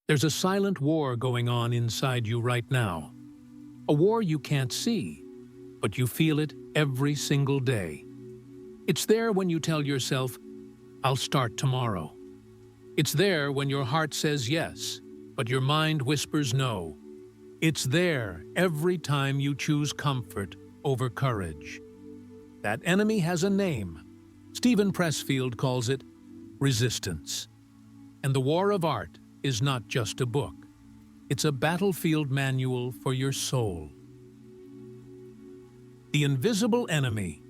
There's a silent war going on inside you right now. A war you can't see, but you feel it every single day. It's there when you tell yourself, "I'll start tomorrow." It's there when your heart says yes, but your mind whispers no. It's there every time you choose comfort over courage. That enemy has a name. Steven Pressfield calls it resistance. And the War of Art is not just a book. It's a battlefield manual for your soul. The invisible enemy.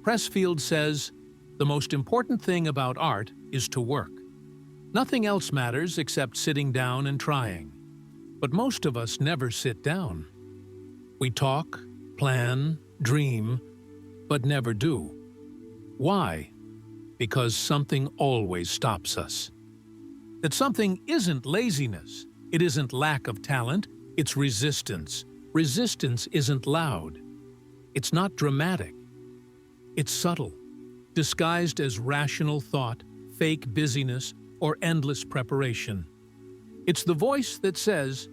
Pressfield says, "The most important thing about art is to work. Nothing else matters except sitting down and trying." But most of us never sit down. We talk, plan, dream, but never do. Why? Because something always stops us. That something isn't laziness, it isn't lack of talent, it's resistance. Resistance isn't loud. It's not dramatic. It's subtle, disguised as rational thought, fake busyness, or endless preparation. It's the voice that says,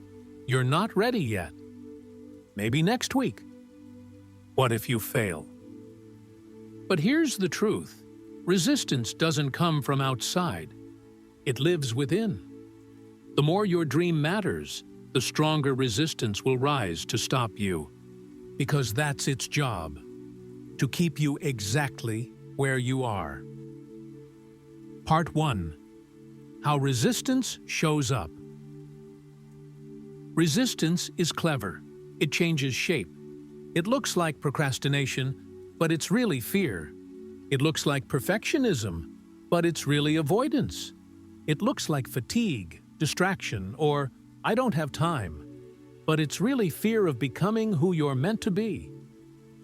"You're not ready yet. Maybe next week. What if you fail?" But here's the truth. Resistance doesn't come from outside. It lives within. The more your dream matters, the stronger resistance will rise to stop you. Because that's its job, to keep you exactly where you are. Part 1. How resistance shows up. Resistance is clever. It changes shape. It looks like procrastination, but it's really fear. It looks like perfectionism, but it's really avoidance. It looks like fatigue, distraction, or "I don't have time," but it's really fear of becoming who you're meant to be.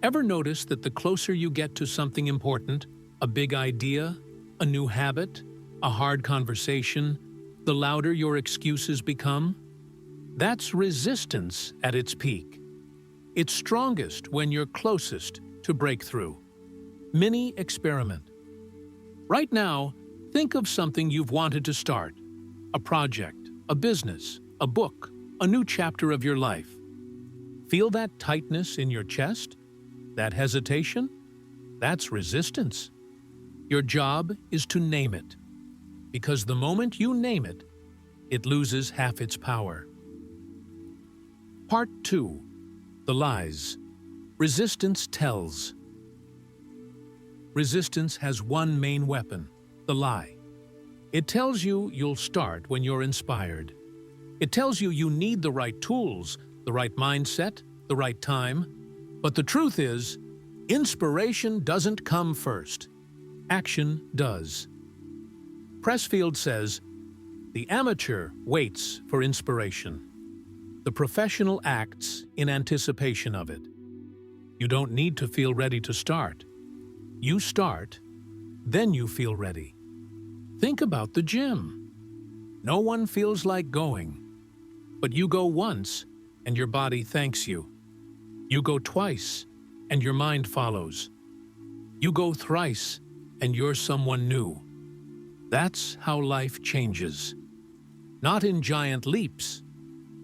Ever notice that the closer you get to something important, a big idea, a new habit, a hard conversation, the louder your excuses become? That's resistance at its peak. It's strongest when you're closest to breakthrough. Mini experiment. Right now, think of something you've wanted to start. A project, a business, a book, a new chapter of your life. Feel that tightness in your chest? That hesitation? That's resistance. Your job is to name it. Because the moment you name it, it loses half its power. Part 2. The lies. Resistance tells. Resistance has one main weapon, the lie. It tells you you'll start when you're inspired. It tells you you need the right tools, the right mindset, the right time. But the truth is, inspiration doesn't come first. Action does. Pressfield says, "The amateur waits for inspiration. The professional acts in anticipation of it." You don't need to feel ready to start. You start, then you feel ready. Think about the gym. No one feels like going. But you go once, and your body thanks you. You go twice, and your mind follows. You go thrice, and you're someone new. That's how life changes. Not in giant leaps,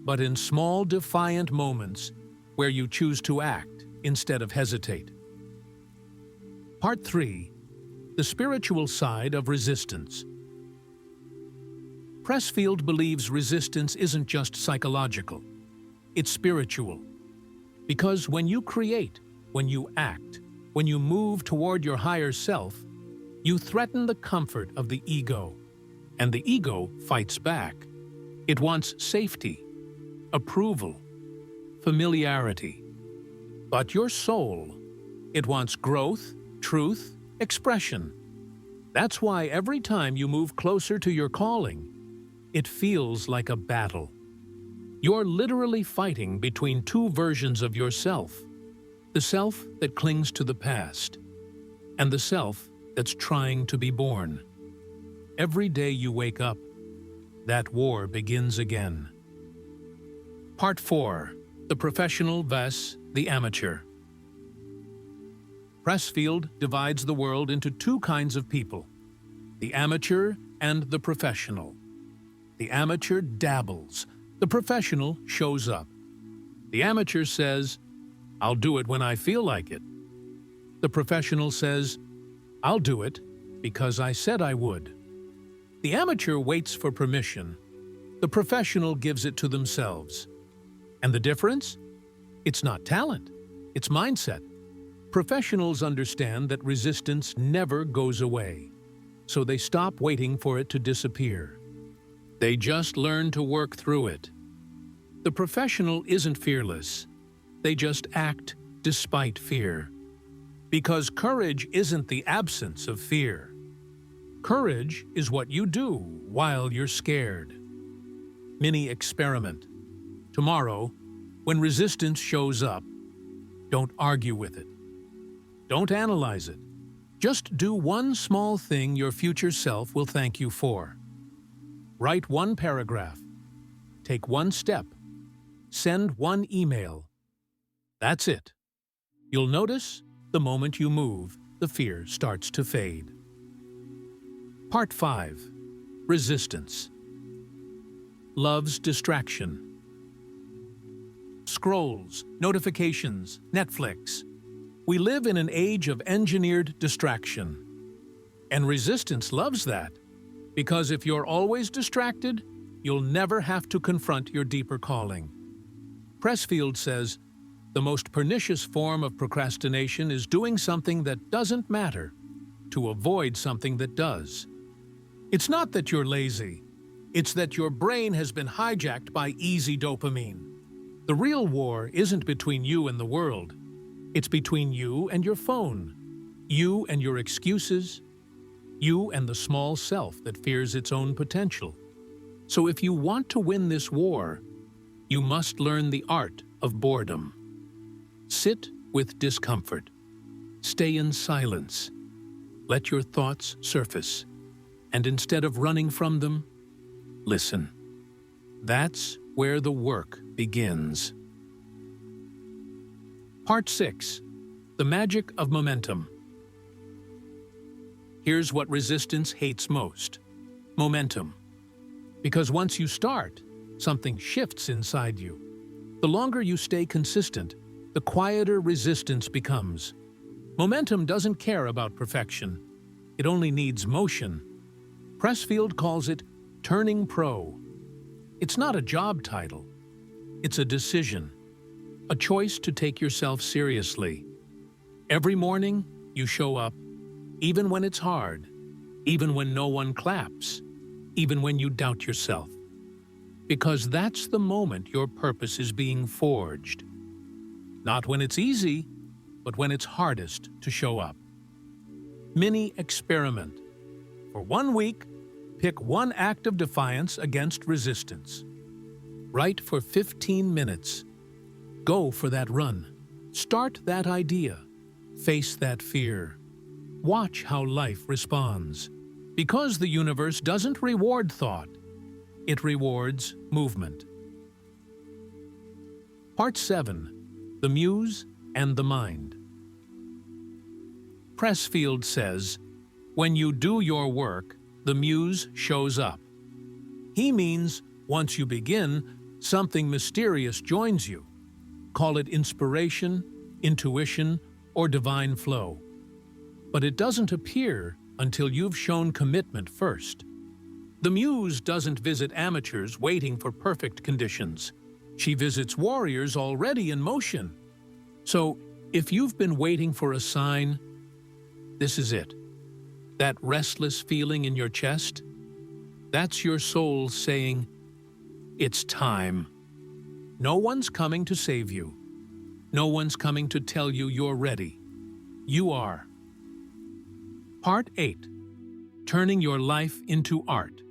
but in small, defiant moments where you choose to act instead of hesitate. Part 3. The spiritual side of resistance. Pressfield believes resistance isn't just psychological. It's spiritual. Because when you create, when you act, when you move toward your higher self, you threaten the comfort of the ego, and the ego fights back. It wants safety, approval, familiarity. But your soul, it wants growth, truth, expression. That's why every time you move closer to your calling, it feels like a battle. You're literally fighting between two versions of yourself, the self that clings to the past, and the self that's trying to be born. Every day you wake up, that war begins again. Part 4. The professional vs. the amateur. Pressfield divides the world into two kinds of people, the amateur and the professional. The amateur dabbles. The professional shows up. The amateur says, "I'll do it when I feel like it." The professional says, "I'll do it because I said I would." The amateur waits for permission. The professional gives it to themselves. And the difference? It's not talent. It's mindset. Professionals understand that resistance never goes away, so they stop waiting for it to disappear. They just learn to work through it. The professional isn't fearless. They just act despite fear. Because courage isn't the absence of fear. Courage is what you do while you're scared. Mini experiment. Tomorrow, when resistance shows up, don't argue with it. Don't analyze it. Just do one small thing your future self will thank you for. Write one paragraph. Take one step. Send one email. That's it. You'll notice the moment you move, the fear starts to fade. Part 5. Resistance. Loves distraction. Scrolls, notifications, Netflix. We live in an age of engineered distraction. And resistance loves that, because if you're always distracted, you'll never have to confront your deeper calling. Pressfield says, "The most pernicious form of procrastination is doing something that doesn't matter to avoid something that does." It's not that you're lazy. It's that your brain has been hijacked by easy dopamine. The real war isn't between you and the world. It's between you and your phone, you and your excuses, you and the small self that fears its own potential. So if you want to win this war, you must learn the art of boredom. Sit with discomfort. Stay in silence. Let your thoughts surface. And instead of running from them, listen. That's where the work begins. Part 6. The magic of momentum. Here's what resistance hates most: momentum. Because once you start, something shifts inside you. The longer you stay consistent, the quieter resistance becomes. Momentum doesn't care about perfection. It only needs motion. Pressfield calls it turning pro. It's not a job title. It's a decision, a choice to take yourself seriously. Every morning, you show up, even when it's hard, even when no one claps, even when you doubt yourself. Because that's the moment your purpose is being forged. Not when it's easy, but when it's hardest to show up. Mini experiment. For 1 week, pick one act of defiance against resistance. Write for 15 minutes. Go for that run. Start that idea. Face that fear. Watch how life responds. Because the universe doesn't reward thought, it rewards movement. Part 7. The Muse and the Mind. Pressfield says, "When you do your work, the muse shows up." He means once you begin, something mysterious joins you. Call it inspiration, intuition, or divine flow. But it doesn't appear until you've shown commitment first. The muse doesn't visit amateurs waiting for perfect conditions. She visits warriors already in motion. So, if you've been waiting for a sign, this is it. That restless feeling in your chest, that's your soul saying, "It's time." No one's coming to save you. No one's coming to tell you you're ready. You are. Part 8. Turning your life into art.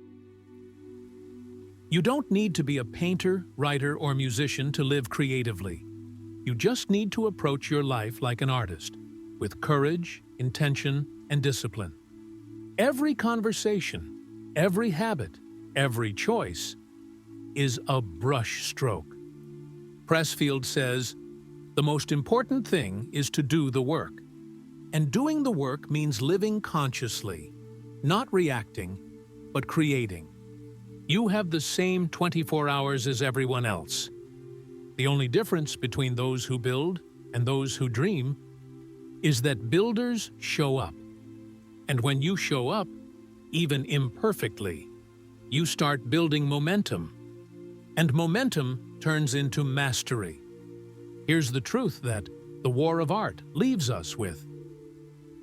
You don't need to be a painter, writer, or musician to live creatively. You just need to approach your life like an artist, with courage, intention, and discipline. Every conversation, every habit, every choice is a brush stroke. Pressfield says, "The most important thing is to do the work." And doing the work means living consciously, not reacting, but creating. You have the same 24 hours as everyone else. The only difference between those who build and those who dream is that builders show up. And when you show up, even imperfectly, you start building momentum. And momentum turns into mastery. Here's the truth that the war of art leaves us with.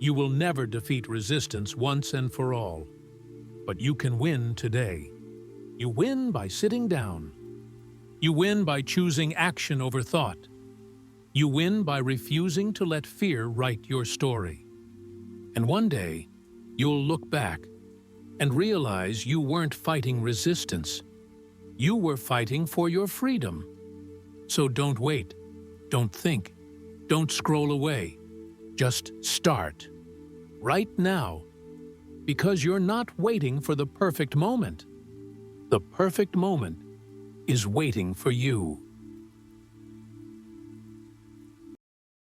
You will never defeat resistance once and for all. But you can win today. You win by sitting down. You win by choosing action over thought. You win by refusing to let fear write your story. And one day, you'll look back and realize you weren't fighting resistance. You were fighting for your freedom. So don't wait, don't think, don't scroll away. Just start. Right now. Because you're not waiting for the perfect moment. The perfect moment is waiting for you.